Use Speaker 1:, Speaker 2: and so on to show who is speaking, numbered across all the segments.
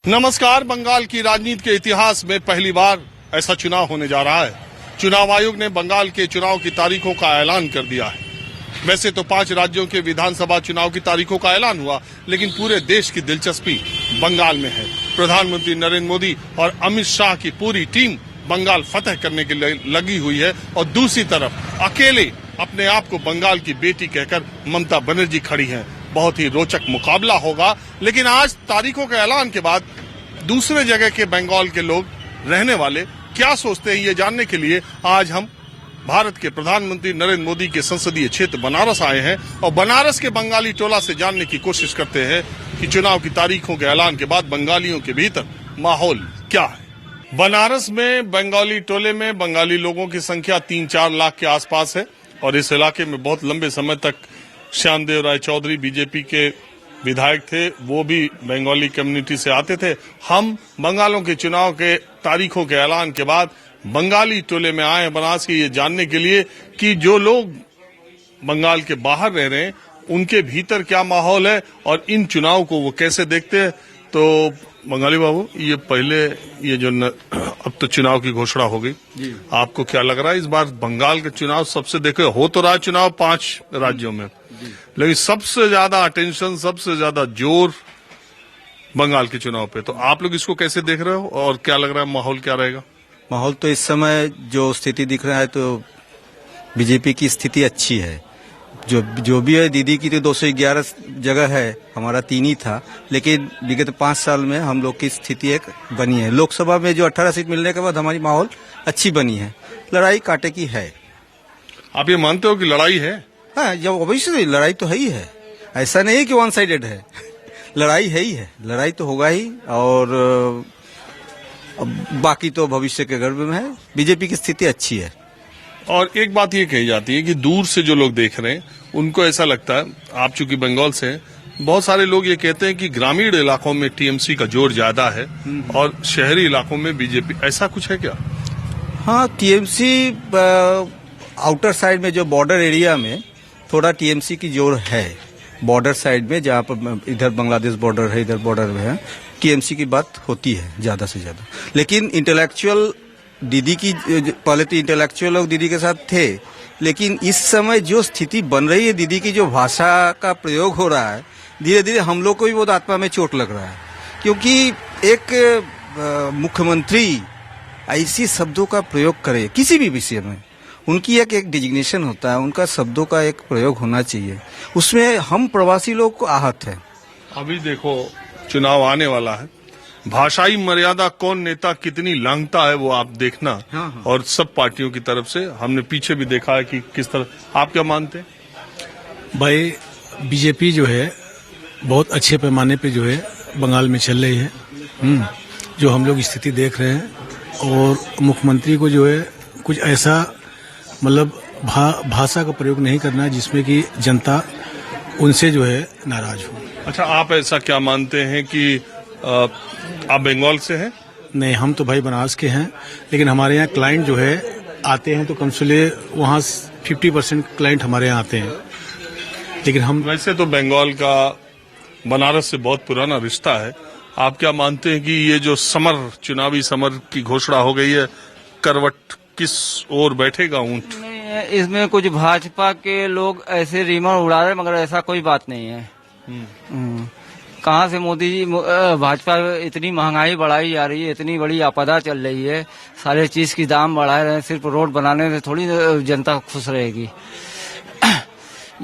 Speaker 1: नमस्कार। बंगाल की राजनीति के इतिहास में पहली बार ऐसा चुनाव होने जा रहा है। चुनाव आयोग ने बंगाल के चुनाव की तारीखों का ऐलान कर दिया है। वैसे तो 5 राज्यों के विधानसभा चुनाव की तारीखों का ऐलान हुआ, लेकिन पूरे देश की दिलचस्पी बंगाल में है। प्रधानमंत्री नरेंद्र मोदी और अमित शाह की पूरी टीम बंगाल फतह करने के लिए लगी हुई है और दूसरी तरफ अकेले अपने आप को बंगाल की बेटी कहकर ममता बनर्जी खड़ी हैं। बहुत ही रोचक मुकाबला होगा, लेकिन आज तारीखों के ऐलान के बाद दूसरे जगह के बंगाल के लोग रहने वाले क्या सोचते हैं, ये जानने के लिए आज हम भारत के प्रधानमंत्री नरेंद्र मोदी के संसदीय क्षेत्र बनारस आए हैं और बनारस के बंगाली टोला से जानने की कोशिश करते हैं कि चुनाव की तारीखों के ऐलान के बाद बंगालियों के भीतर माहौल क्या है। बनारस में बंगाली टोले में बंगाली लोगों की संख्या 3-4 लाख के आसपास है और इस इलाके में बहुत लंबे समय तक श्यामदेव राय चौधरी बीजेपी के विधायक थे, वो भी बंगाली कम्युनिटी से आते थे। हम बंगालों के चुनाव के तारीखों के ऐलान के बाद बंगाली टोले में आए बनारस के ये जानने के लिए कि जो लोग बंगाल के बाहर रह रहे हैं उनके भीतर क्या माहौल है और इन चुनाव को वो कैसे देखते हैं। तो बंगाली बाबू, ये पहले अब तो चुनाव की घोषणा हो गई, आपको क्या लग रहा है इस बार बंगाल का चुनाव? सबसे देखो, हो तो रहा चुनाव 5 राज्यों में, लेकिन सबसे ज्यादा अटेंशन, सबसे ज्यादा जोर बंगाल के चुनाव पे। तो आप लोग इसको कैसे देख रहे हो और क्या लग रहा है, माहौल क्या रहेगा?
Speaker 2: माहौल तो इस समय जो स्थिति दिख रहा है तो बीजेपी की स्थिति अच्छी है। जो भी है, दीदी की तो 211 जगह है, हमारा 3 ही था, लेकिन विगत 5 साल में हम लोग की स्थिति एक बनी है। लोकसभा में जो 18 सीट मिलने के बाद हमारी माहौल अच्छी बनी है। लड़ाई कांटे की है।
Speaker 1: आप ये मानते हो कि लड़ाई है?
Speaker 2: हाँ, जब अवश्य लड़ाई तो है ही है, ऐसा नहीं है कि वन साइडेड है। लड़ाई है ही है, लड़ाई तो होगा ही। और बाकी तो भविष्य के गर्भ में है। बीजेपी की स्थिति अच्छी है।
Speaker 1: और एक बात ये कही जाती है कि दूर से जो लोग देख रहे हैं उनको ऐसा लगता है, आप चूंकि बंगाल से हैं, बहुत सारे लोग ये कहते हैं कि ग्रामीण इलाकों में टीएमसी का जोर ज्यादा है और शहरी इलाकों में बीजेपी। ऐसा कुछ है क्या?
Speaker 2: हाँ, टीएमसी आउटर साइड में जो बॉर्डर एरिया में थोड़ा टीएमसी की जोर है। बॉर्डर साइड में जहाँ पर इधर बांग्लादेश बॉर्डर है, इधर बॉर्डर में है, टीएमसी की बात होती है ज्यादा से ज्यादा। लेकिन इंटेलेक्चुअल दीदी की, पहले तो इंटेलेक्चुअल लोग दीदी के साथ थे, लेकिन इस समय जो स्थिति बन रही है, दीदी की जो भाषा का प्रयोग हो रहा है, धीरे धीरे हम लोग को भी बहुत आत्मा में चोट लग रहा है। क्योंकि एक मुख्यमंत्री ऐसी शब्दों का प्रयोग करे किसी भी विषय में, उनकी एक डिजिग्नेशन होता है, उनका शब्दों का एक प्रयोग होना चाहिए। उसमें हम प्रवासी लोग को आहत है।
Speaker 1: अभी देखो, चुनाव आने वाला है, भाषाई मर्यादा कौन नेता कितनी लांघता है वो आप देखना।
Speaker 2: हाँ।
Speaker 1: और सब पार्टियों की तरफ से हमने पीछे भी देखा है कि किस तरह। आप क्या मानते हैं?
Speaker 3: भाई, बीजेपी जो है बहुत अच्छे पैमाने पे जो है बंगाल में चल रही है। जो हम लोग स्थिति देख रहे हैं, और मुख्यमंत्री को जो है कुछ ऐसा मतलब भाषा का प्रयोग नहीं करना जिसमें कि जनता उनसे जो है नाराज हो।
Speaker 1: अच्छा, आप ऐसा क्या मानते हैं कि आप बंगाल से हैं?
Speaker 3: नहीं, हम तो भाई बनारस के हैं, लेकिन हमारे यहाँ क्लाइंट जो है आते हैं तो कम से ले वहाँ 50% क्लाइंट हमारे यहाँ आते हैं। लेकिन हम
Speaker 1: वैसे तो बंगाल का बनारस से बहुत पुराना रिश्ता है। आप क्या मानते हैं कि ये जो चुनावी समर की घोषणा हो गई है, करवट किस ओर बैठेगा ऊंट?
Speaker 4: इसमें कुछ भाजपा के लोग ऐसे रीमर उड़ा रहे, मगर ऐसा कोई बात नहीं है। कहाँ से मोदी जी, भाजपा इतनी महंगाई बढ़ाई जा रही है, इतनी बड़ी आपदा चल रही है, सारे चीज की दाम बढ़ाए रहे हैं, सिर्फ रोड बनाने से थोड़ी जनता खुश रहेगी।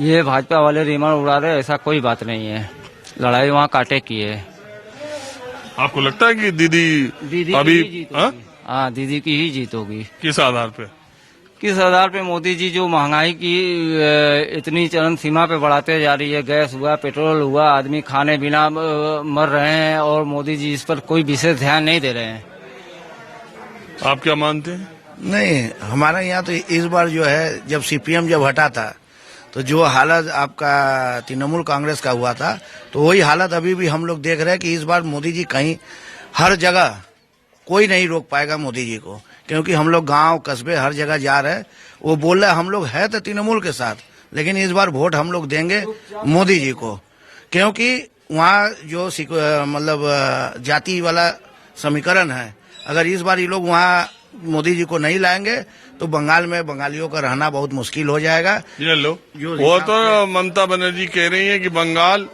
Speaker 4: ये भाजपा वाले रीमर उड़ा रहे, ऐसा कोई बात नहीं है। लड़ाई वहाँ कांटे की है।
Speaker 1: आपको लगता है कि दीदी अभी
Speaker 4: हाँ, दीदी की ही जीत होगी।
Speaker 1: किस आधार पे?
Speaker 4: किस आधार पे? मोदी जी जो महंगाई की इतनी चरम सीमा पे बढ़ाते जा रही है, गैस हुआ, पेट्रोल हुआ, आदमी खाने बिना मर रहे हैं, और मोदी जी इस पर कोई विशेष ध्यान नहीं दे रहे हैं।
Speaker 1: आप क्या मानते हैं?
Speaker 5: नहीं, हमारा यहाँ तो इस बार जो है, जब सीपीएम जब हटा था तो जो हालत आपका तृणमूल कांग्रेस का हुआ था, तो वही हालत अभी भी हम लोग देख रहे हैं कि इस बार मोदी जी कहीं, हर जगह कोई नहीं रोक पाएगा मोदी जी को। क्योंकि हम लोग गांव कस्बे हर जगह जा रहे हैं, वो बोल रहे हैं हम लोग है तो तृणमूल के साथ, लेकिन इस बार वोट हम लोग देंगे मोदी जी को। क्योंकि वहाँ जो मतलब जाति वाला समीकरण है, अगर इस बार ये लोग वहाँ मोदी जी को नहीं लाएंगे तो बंगाल में बंगालियों का रहना बहुत मुश्किल हो जाएगा।
Speaker 1: ये लो, वो तो ममता बनर्जी कह रही है कि बंगाल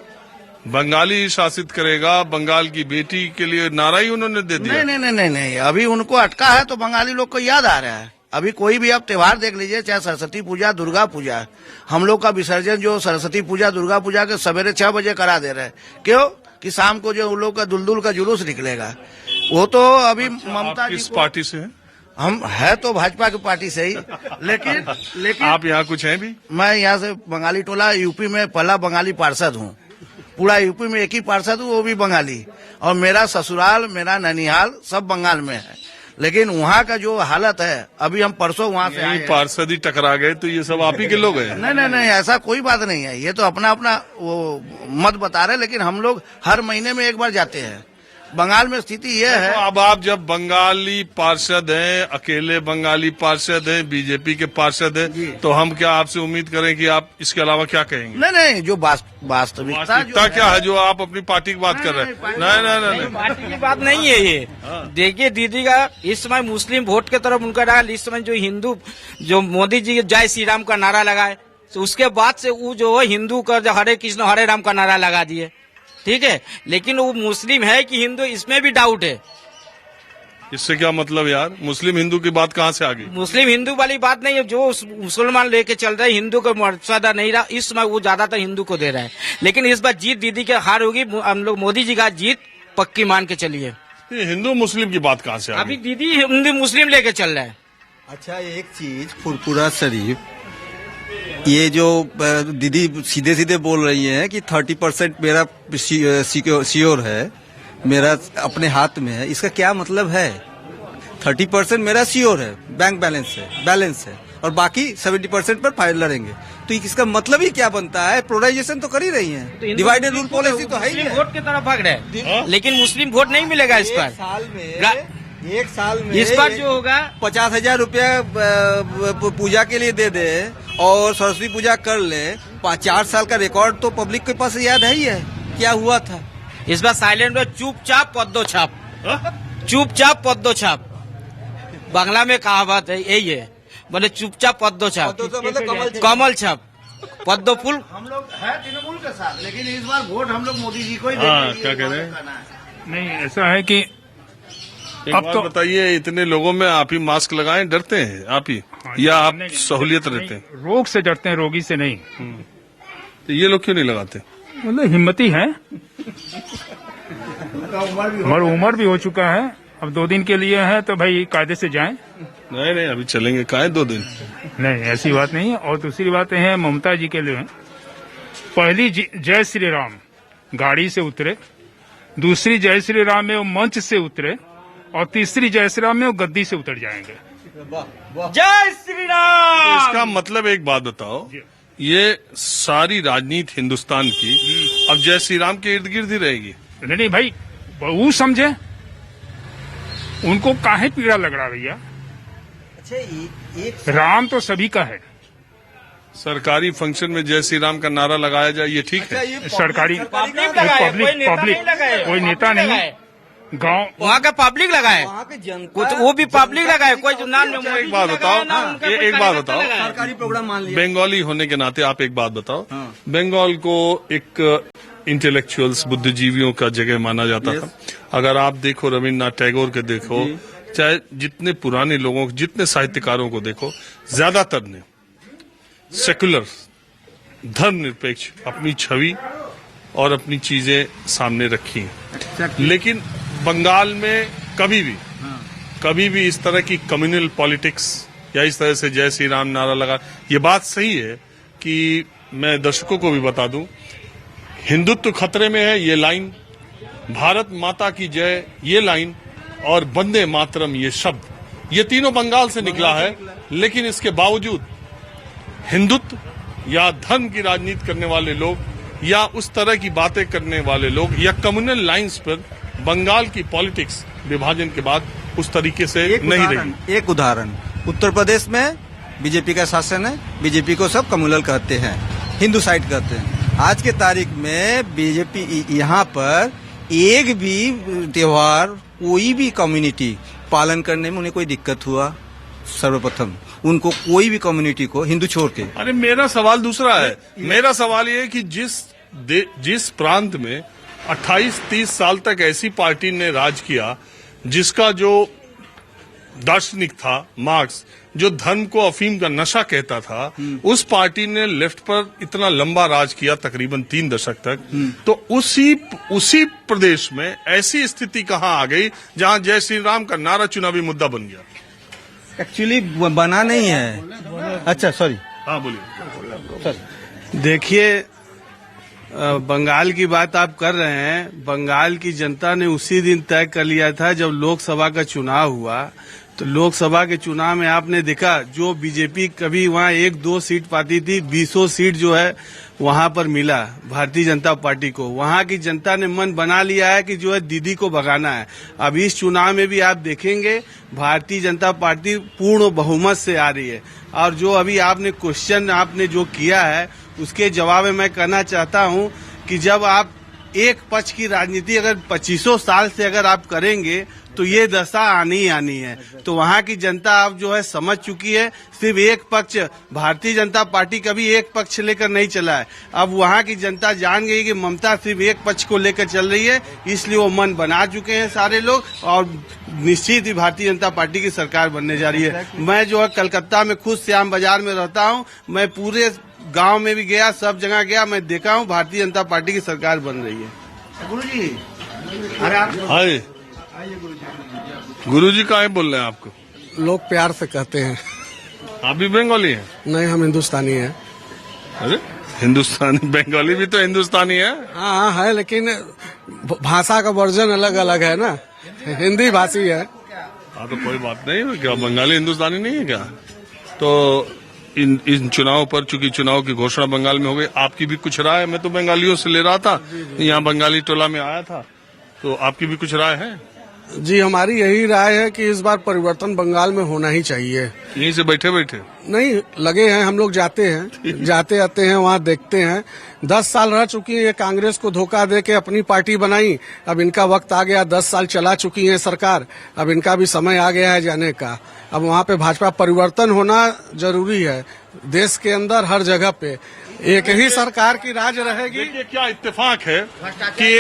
Speaker 1: बंगाली शासित करेगा, बंगाल की बेटी के लिए नारा ही उन्होंने दे दिया।
Speaker 5: नहीं, अभी उनको अटका है तो बंगाली लोग को याद आ रहा है। अभी कोई भी आप त्योहार देख लीजिए, चाहे सरस्वती पूजा, दुर्गा पूजा, हम लोग का विसर्जन जो सरस्वती पूजा, दुर्गा पूजा के सवेरे 6 बजे करा दे रहे हैं। क्यों कि शाम को जो उन लोग का दुलदुल का जुलूस निकलेगा, वो तो अभी ममता जी
Speaker 1: किस पार्टी से हैं?
Speaker 5: हम है तो भाजपा की पार्टी से ही, लेकिन
Speaker 1: आप यहाँ कुछ हैं भी?
Speaker 5: मैं यहाँ से बंगाली टोला, यूपी में पहला बंगाली पार्षद हूँ। पूरा यूपी में एक ही पार्षद हूँ, वो भी बंगाली, और मेरा ससुराल, मेरा ननिहाल सब बंगाल में है। लेकिन वहाँ का जो हालत है, अभी हम परसों वहाँ से आए हैं।
Speaker 1: पार्षद ही टकरा गए तो ये सब आप ही के लोग हैं?
Speaker 5: नहीं, ऐसा कोई बात नहीं है। ये तो अपना अपना वो मत बता रहे, लेकिन हम लोग हर महीने में एक बार जाते हैं। बंगाल में स्थिति ये है।
Speaker 1: तो अब आप जब बंगाली पार्षद हैं, अकेले बंगाली पार्षद हैं, बीजेपी के पार्षद हैं, तो हम क्या आपसे उम्मीद करें कि आप इसके अलावा क्या कहेंगे?
Speaker 5: नहीं, जो वास्तविकता
Speaker 1: क्या है जो आप अपनी पार्टी की बात कर रहे हैं? नहीं,
Speaker 6: पार्टी की बात नहीं है ये। देखिए दीदी का इस समय मुस्लिम वोट के तरफ उनका डाल, इस समय जो हिंदू, जो मोदी जी जय श्री राम का नारा लगाए, तो उसके बाद से वो जो है हिंदू का हरे कृष्ण हरे राम का नारा लगा दिए। ठीक है, लेकिन वो मुस्लिम है कि हिंदू, इसमें भी डाउट है।
Speaker 1: इससे क्या मतलब यार? मुस्लिम हिंदू की बात कहाँ से आ गई?
Speaker 6: मुस्लिम हिंदू वाली बात नहीं है। जो मुसलमान लेके चल रहे हैं, हिंदू को मर्यादा नहीं रहा, इस समय वो ज्यादातर हिंदू को दे रहा है। लेकिन इस बार जीत दीदी के हार होगी, हम लोग मोदी जी का जीत पक्की मान के चलिए।
Speaker 1: हिंदू मुस्लिम की बात कहाँ से आ
Speaker 6: अभी
Speaker 1: गई?
Speaker 6: दीदी हिंदू मुस्लिम लेके चल रहा है।
Speaker 2: अच्छा, एक चीज, फुरपुरा शरीफ, ये जो दीदी सीधे सीधे बोल रही है कि 30% मेरा श्योर है, मेरा अपने हाथ में है, इसका क्या मतलब है? 30% मेरा श्योर है, बैंक बैलेंस है, और बाकी 70% पर फाइल लड़ेंगे, तो इसका मतलब ही क्या बनता है? पोलराइजेशन तो कर ही रही है, डिवाइड एंड रूल पॉलिसी तो है ही है।
Speaker 6: वोट की तरफ भाग रहे हैं, लेकिन मुस्लिम वोट नहीं मिलेगा इस बार।
Speaker 2: एक साल में
Speaker 6: इस बार जो होगा
Speaker 2: 50,000 रुपया पूजा के लिए दे दे और सरस्वती पूजा कर ले, 4 साल का रिकॉर्ड तो पब्लिक के पास याद है ही है क्या हुआ था।
Speaker 6: इस बार साइलेंट में चुपचाप पद्दो छाप, चुपचाप पद्दो छाप। बांग्ला में कहावत है यही है, बोले चुपचाप पद्दो छाप, कमल छाप, पद्दो फूल।
Speaker 5: हम लोग है तृणमूल के साथ, लेकिन इस बार वोट हम लोग मोदी जी को ही
Speaker 1: देंगे। क्या कह रहे हैं?
Speaker 7: नहीं, ऐसा है कि
Speaker 1: अब तो बताइए, इतने लोगों में आप ही मास्क लगाएं, डरते हैं आप ही, या आप सहूलियत रहते हैं?
Speaker 7: रोग से डरते हैं, रोगी से नहीं।
Speaker 1: तो ये लोग क्यों नहीं लगाते?
Speaker 7: मतलब हिम्मती है, और उम्र भी हो चुका है। अब 2 दिन के लिए है तो भाई कायदे से जाएं।
Speaker 1: नहीं, अभी चलेंगे, काहे 2 दिन?
Speaker 7: नहीं, ऐसी बात नहीं है। और दूसरी बात है, ममता जी के लिए पहली जय श्री राम गाड़ी से उतरे, दूसरी जय श्री राम में वो मंच से उतरे, और तीसरी जय श्री राम में वो गद्दी से उतर जाएंगे।
Speaker 6: जय श्री राम।
Speaker 1: इसका मतलब एक बात बताओ, ये सारी राजनीति हिंदुस्तान की अब जय श्री राम के इर्द गिर्द ही रहेगी?
Speaker 7: नहीं भाई, वो समझे, उनको काहे पीड़ा लग रहा भैया?
Speaker 2: अच्छा,
Speaker 7: राम तो सभी का है।
Speaker 1: सरकारी फंक्शन में जय श्री राम का नारा लगाया जाए, ये ठीक है?
Speaker 7: सरकारी पब्लिक कोई नेता नहीं, गांव
Speaker 6: वहाँ का पब्लिक लगाए,
Speaker 2: वहाँ के जनता,
Speaker 6: कुछ वो भी पब्लिक लगाए, कोई जो नाम
Speaker 1: एक बात बताओ, एक बात बताओ,
Speaker 2: सरकारी प्रोग्राम मान लिया।
Speaker 1: बंगाली होने के नाते आप एक बात बताओ, बंगाल को एक इंटेलेक्चुअल्स, बुद्धिजीवियों का जगह माना जाता था। अगर आप देखो, रविन्द्रनाथ टैगोर के देखो, चाहे जितने पुराने लोगों, जितने साहित्यकारों को देखो, ज्यादातर ने सेकुलर, धर्मनिरपेक्ष अपनी छवि और अपनी चीजें सामने रखी हैं। लेकिन बंगाल में कभी भी इस तरह की कम्युनल पॉलिटिक्स या इस तरह से जय श्री राम नारा लगा, ये बात सही है कि मैं दर्शकों को भी बता दूं, हिंदुत्व खतरे में है, ये लाइन, भारत माता की जय ये लाइन, और वंदे मातरम ये शब्द, ये तीनों बंगाल से निकला है। लेकिन इसके बावजूद हिंदुत्व या धर्म की राजनीति करने वाले लोग, या उस तरह की बातें करने वाले लोग, या कम्युनल लाइंस पर बंगाल की पॉलिटिक्स विभाजन के बाद उस तरीके से नहीं रही।
Speaker 2: एक उदाहरण, उत्तर प्रदेश में बीजेपी का शासन है, बीजेपी को सब कम्युनल कहते हैं, हिंदू साइड कहते हैं। आज के तारीख में बीजेपी यहाँ पर एक भी त्योहार कोई भी कम्युनिटी पालन करने में उन्हें कोई दिक्कत हुआ? सर्वप्रथम उनको कोई भी कम्युनिटी को, हिंदू छोड़ के।
Speaker 1: अरे मेरा सवाल दूसरा है। मेरा सवाल ये है कि जिस प्रांत में 28-30 साल तक ऐसी पार्टी ने राज किया जिसका जो दार्शनिक था मार्क्स, जो धर्म को अफीम का नशा कहता था, उस पार्टी ने लेफ्ट पर इतना लंबा राज किया, तकरीबन 3 दशक तक। तो उसी प्रदेश में ऐसी स्थिति कहां आ गई जहां जय श्री राम का नारा चुनावी मुद्दा बन गया?
Speaker 2: एक्चुअली बना नहीं है। अच्छा सॉरी,
Speaker 1: हाँ बोलिए।
Speaker 8: देखिए, बंगाल की बात आप कर रहे हैं। बंगाल की जनता ने उसी दिन तय कर लिया था जब लोकसभा का चुनाव हुआ। तो लोकसभा के चुनाव में आपने देखा जो बीजेपी कभी वहाँ 1-2 सीट पाती थी, 20 सीट जो है वहाँ पर मिला भारतीय जनता पार्टी को। वहाँ की जनता ने मन बना लिया है कि जो है दीदी को भगाना है। अब इस चुनाव में भी आप देखेंगे भारतीय जनता पार्टी पूर्ण बहुमत से आ रही है। और जो अभी आपने क्वेश्चन आपने जो किया है उसके जवाब में मैं कहना चाहता हूं कि जब आप एक पक्ष की राजनीति अगर 25 साल से अगर आप करेंगे तो ये दशा आनी ही आनी है। तो वहाँ की जनता अब जो है समझ चुकी है। सिर्फ एक पक्ष, भारतीय जनता पार्टी कभी एक पक्ष लेकर नहीं चला है। अब वहाँ की जनता जान गई कि ममता सिर्फ एक पक्ष को लेकर चल रही है, इसलिए वो मन बना चुके हैं सारे लोग और निश्चित ही भारतीय जनता पार्टी की सरकार बनने जा रही है। मैं जो है कलकत्ता में खुद श्याम बाजार में रहता हूँ, मैं पूरे गांव में भी गया, सब जगह गया, मैं देखा हूँ भारतीय जनता पार्टी की सरकार बन रही है।
Speaker 5: गुरुजी,
Speaker 1: हाय गुरुजी काहे बोल रहे हैं आपको?
Speaker 9: लोग प्यार से कहते हैं।
Speaker 1: आप भी बंगाली हैं?
Speaker 9: नहीं, हम हिंदुस्तानी हैं।
Speaker 1: अरे हिंदुस्तानी, बंगाली भी तो हिंदुस्तानी है।
Speaker 9: हाँ है, लेकिन भाषा का वर्जन अलग अलग है ना, हिंदी भाषी है।
Speaker 1: हाँ तो कोई बात नहीं, क्या बंगाली हिंदुस्तानी नहीं है क्या? तो इन चुनाव पर, चूंकि चुनाव की घोषणा बंगाल में हो गई, आपकी भी कुछ राय? मैं तो बंगालियों से ले रहा था, यहाँ बंगाली टोला में आया था, तो आपकी भी कुछ राय है?
Speaker 9: जी, हमारी यही राय है कि इस बार परिवर्तन बंगाल में होना ही चाहिए।
Speaker 1: यहीं से बैठे बैठे
Speaker 9: नहीं लगे हैं, हम लोग जाते हैं, जाते आते हैं, वहाँ देखते हैं। 10 साल रह चुकी है कांग्रेस को धोखा दे के अपनी पार्टी बनाई। अब इनका वक्त आ गया, 10 साल चला चुकी है सरकार, अब इनका भी समय आ गया है जाने का। अब वहाँ पे भाजपा परिवर्तन होना जरूरी है। देश के अंदर हर जगह पे एक ही सरकार की राज रहेगी।
Speaker 1: देखिए क्या इत्तेफाक है कि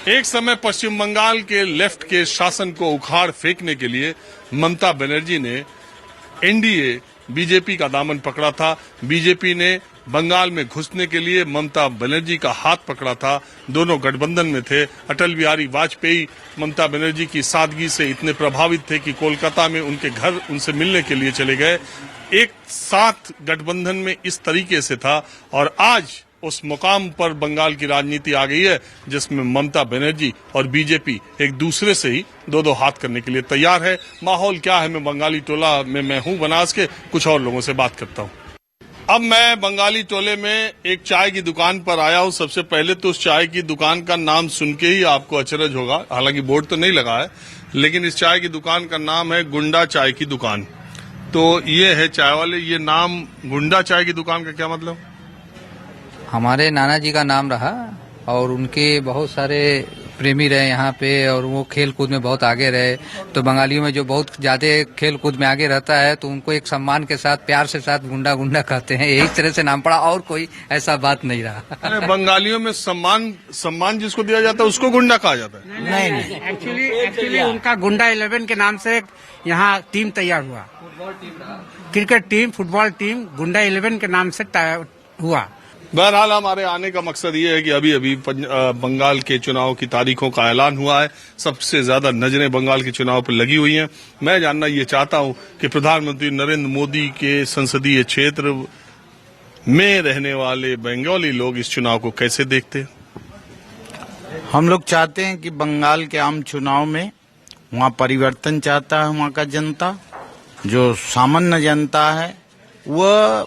Speaker 1: एक समय पश्चिम बंगाल के लेफ्ट के शासन को उखाड़ फेंकने के लिए ममता बनर्जी ने एनडीए बीजेपी का दामन पकड़ा था। बीजेपी ने बंगाल में घुसने के लिए ममता बनर्जी का हाथ पकड़ा था। दोनों गठबंधन में थे। अटल बिहारी वाजपेयी ममता बनर्जी की सादगी से इतने प्रभावित थे कि कोलकाता में उनके घर उनसे मिलने के लिए चले गए। एक साथ गठबंधन में इस तरीके से था और आज उस मुकाम पर बंगाल की राजनीति आ गई है जिसमें ममता बनर्जी और बीजेपी एक दूसरे से ही दो हाथ करने के लिए तैयार है। माहौल क्या है? मैं बंगाली टोला में मैं हूं बनास के, कुछ और लोगों से बात करता हूं। अब मैं बंगाली टोले में एक चाय की दुकान पर आया हूं। सबसे पहले तो उस चाय की दुकान का नाम सुन के ही आपको अचरज होगा, हालांकि बोर्ड तो नहीं लगा है, लेकिन इस चाय की दुकान का नाम है गुंडा चाय की दुकान। तो ये है चाय वाले, ये नाम गुंडा चाय की दुकान का क्या मतलब?
Speaker 10: हमारे नाना जी का नाम रहा और उनके बहुत सारे प्रेमी रहे यहाँ पे और वो खेल कूद में बहुत आगे रहे। तो बंगालियों में जो बहुत ज्यादा खेल कूद में आगे रहता है तो उनको एक सम्मान के साथ, प्यार से साथ गुंडा गुंडा कहते हैं। एक तरह से नाम पड़ा और कोई ऐसा बात नहीं रहा।
Speaker 1: बंगालियों में सम्मान जिसको दिया जाता है उसको गुंडा कहा जाता है?
Speaker 6: नहीं, एक्चुअली उनका गुंडा 11 के नाम से यहाँ टीम तैयार हुआ। क्रिकेट टीम, फुटबॉल टीम गुंडा 11 के नाम से हुआ।
Speaker 1: बहरहाल हमारे आने का मकसद ये है कि अभी अभी बंगाल के चुनाव की तारीखों का ऐलान हुआ है। सबसे ज्यादा नजरें बंगाल के चुनाव पर लगी हुई हैं। मैं जानना ये चाहता हूं कि प्रधानमंत्री नरेंद्र मोदी के संसदीय क्षेत्र में रहने वाले बंगाली लोग इस चुनाव को कैसे देखते हैं?
Speaker 11: हम लोग चाहते हैं कि बंगाल के आम चुनाव में वहाँ परिवर्तन चाहता है। वहाँ का जनता, जो सामान्य जनता है, वह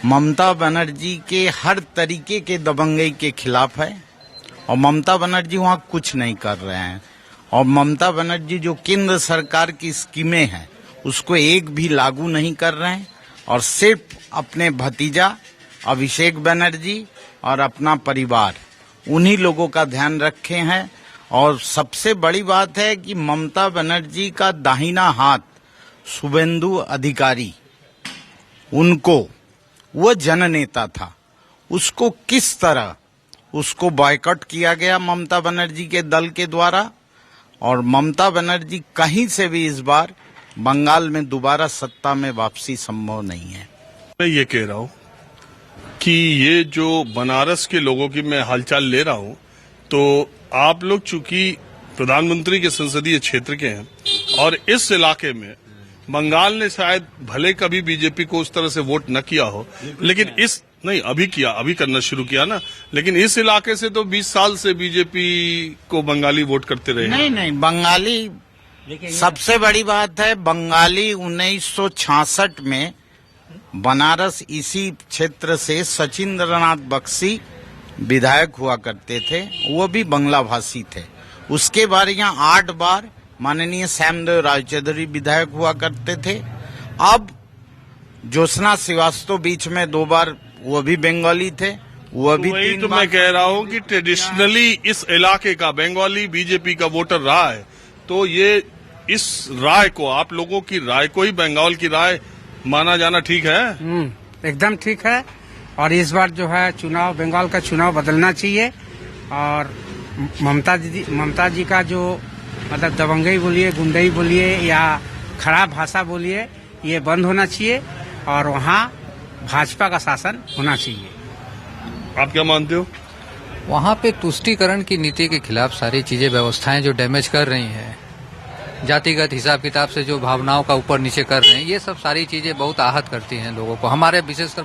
Speaker 11: ममता बनर्जी के हर तरीके के दबंगई के खिलाफ है और ममता बनर्जी वहाँ कुछ नहीं कर रहे हैं। और ममता बनर्जी जो केंद्र सरकार की स्कीमें हैं उसको एक भी लागू नहीं कर रहे हैं और सिर्फ अपने भतीजा अभिषेक बनर्जी और अपना परिवार, उन्हीं लोगों का ध्यान रखे हैं। और सबसे बड़ी बात है कि ममता बनर्जी का दाहिना हाथ शुभेंदु अधिकारी, उनको, वो जननेता था, उसको किस तरह उसको बॉयकॉट किया गया ममता बनर्जी के दल के द्वारा। और ममता बनर्जी कहीं से भी इस बार बंगाल में दोबारा सत्ता में वापसी संभव नहीं है।
Speaker 1: मैं ये कह रहा हूं कि ये जो बनारस के लोगों की मैं हालचाल ले रहा हूं, तो आप लोग चूंकि प्रधानमंत्री के संसदीय क्षेत्र के हैं और इस इलाके में बंगाल ने शायद भले कभी बीजेपी को उस तरह से वोट न किया हो, लेकिन इस नहीं अभी किया, अभी करना शुरू किया ना, लेकिन इस इलाके से तो 20 साल से बीजेपी को बंगाली वोट करते रहे।
Speaker 11: नहीं, बंगाली, सबसे बड़ी बात है बंगाली 1966 में बनारस इसी क्षेत्र से सचिंद्रनाथ बख्शी विधायक हुआ करते थे, वो भी बंगला भाषी थे। उसके बाद यहाँ 8 बार माननीय श्यामदेव रायचौधरी विधायक हुआ करते थे। अब ज्योत्सना श्रीवास्तव बीच में 2 बार वो भी बंगाली थे, वो भी 3
Speaker 1: तो
Speaker 11: बार।
Speaker 1: मैं कह रहा हूं कि ट्रेडिशनली इस इलाके का बंगाली बीजेपी का वोटर रहा है, तो ये इस राय को, आप लोगों की राय को ही बंगाल की राय माना जाना ठीक है?
Speaker 12: एकदम ठीक है। और इस बार जो है चुनाव, बंगाल का चुनाव बदलना चाहिए। और ममता जी का जो मतलब दबंगई बोलिए, गुंडई बोलिए या खराब भाषा बोलिए, ये बंद होना चाहिए और वहाँ भाजपा का शासन होना चाहिए।
Speaker 1: आप क्या मानते हो?
Speaker 10: वहाँ पे तुष्टीकरण की नीति के खिलाफ सारी चीजें, व्यवस्थाएं जो डैमेज कर रही हैं, जातिगत हिसाब किताब से जो भावनाओं का ऊपर नीचे कर रहे हैं, ये सब सारी चीजें बहुत आहत करती हैं लोगों को, हमारे विशेषकर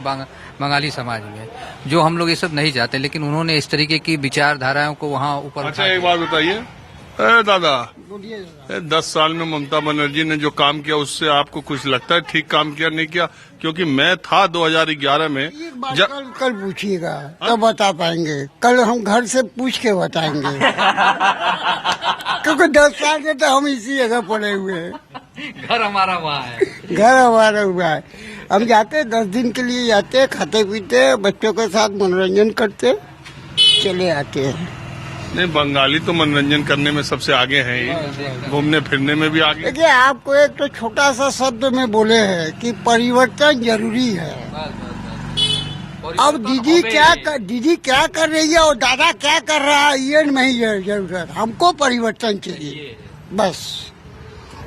Speaker 10: बंगाली समाज में, जो हम लोग ये सब नहीं चाहते, लेकिन उन्होंने इस तरीके की विचारधाराओं को वहाँ ऊपर।
Speaker 1: अच्छा, एक बात बताइए दादा, 10 साल में ममता बनर्जी ने जो काम किया उससे आपको कुछ लगता है ठीक काम किया नहीं किया? क्योंकि मैं था 2011 में
Speaker 13: कल पूछिएगा तब बता पाएंगे। कल हम घर से पूछ के बताएंगे क्योंकि 10 साल से तो हम इसी जगह पड़े हुए हैं।
Speaker 10: घर हमारा वहाँ है,
Speaker 13: घर हमारा हुआ है। हम जाते 10 दिन के लिए जाते, खाते पीते, बच्चों के साथ मनोरंजन करते, चले आते हैं।
Speaker 1: नहीं, बंगाली तो मनोरंजन करने में सबसे आगे हैं ही, घूमने फिरने में भी आगे।
Speaker 13: देखिए, आपको एक तो छोटा सा शब्द में बोले हैं कि परिवर्तन जरूरी है। अब दीदी क्या कर रही है और दादा क्या कर रहा है, ये नहीं है जरूरत। हमको परिवर्तन चाहिए बस।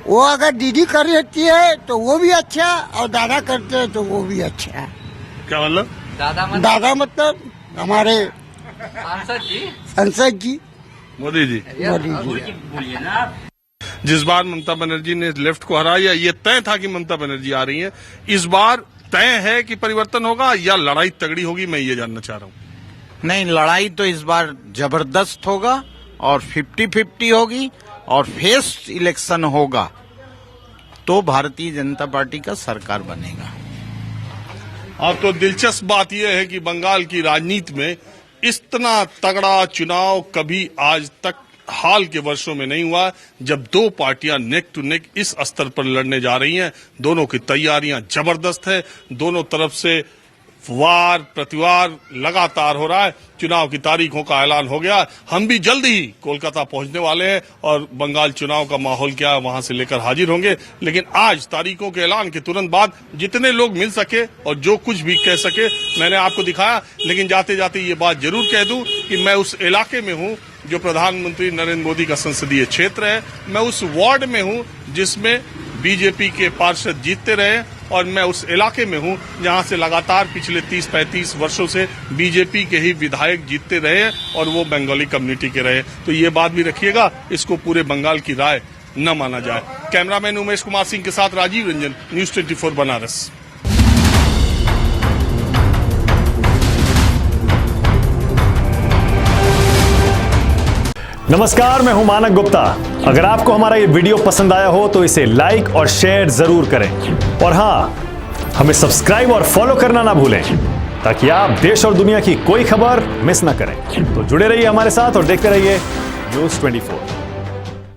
Speaker 13: वो अगर दीदी कर रहती है तो वो भी अच्छा, और दादा करते हैं तो वो भी अच्छा।
Speaker 1: क्या मतलब?
Speaker 13: दादा मतलब हमारे सांसद जी,
Speaker 1: मोदी जी। जिस बार ममता बनर्जी ने लेफ्ट को हराया, ये तय था कि ममता बनर्जी आ रही है। इस बार तय है कि परिवर्तन होगा या लड़ाई तगड़ी होगी, मैं ये जानना चाह रहा हूँ।
Speaker 11: नहीं, लड़ाई तो इस बार जबरदस्त होगा और 50-50 होगी और फेस इलेक्शन होगा, तो भारतीय जनता पार्टी का सरकार बनेगा।
Speaker 1: अब तो दिलचस्प बात यह है कि बंगाल की राजनीति में इतना तगड़ा चुनाव कभी आज तक हाल के वर्षों में नहीं हुआ, जब 2 पार्टियां नेक टू नेक इस स्तर पर लड़ने जा रही हैं। दोनों की तैयारियां जबरदस्त है, दोनों तरफ से वार प्रतिवार लगातार हो रहा है। चुनाव की तारीखों का ऐलान हो गया, हम भी जल्द ही कोलकाता पहुंचने वाले हैं और बंगाल चुनाव का माहौल क्या है वहां से लेकर हाजिर होंगे। लेकिन आज तारीखों के ऐलान के तुरंत बाद जितने लोग मिल सके और जो कुछ भी कह सके मैंने आपको दिखाया। लेकिन जाते जाते ये बात जरूर कह दूं कि मैं उस इलाके में हूं जो प्रधानमंत्री नरेंद्र मोदी का संसदीय क्षेत्र है, मैं उस वार्ड में हूं जिसमें बीजेपी के पार्षद जीतते रहे, और मैं उस इलाके में हूं जहां से लगातार पिछले 30-35 वर्षों से बीजेपी के ही विधायक जीतते रहे और वो बंगाली कम्युनिटी के रहे। तो ये बात भी रखिएगा, इसको पूरे बंगाल की राय न माना जाए। कैमरामैन उमेश कुमार सिंह के साथ राजीव रंजन, न्यूज 24 बनारस।
Speaker 14: नमस्कार, मैं हूं मानक गुप्ता। अगर आपको हमारा ये वीडियो पसंद आया हो तो इसे लाइक और शेयर जरूर करें, और हां, हमें सब्सक्राइब और फॉलो करना ना भूलें ताकि आप देश और दुनिया की कोई खबर मिस ना करें। तो जुड़े रहिए हमारे साथ और देखते रहिए न्यूज 24।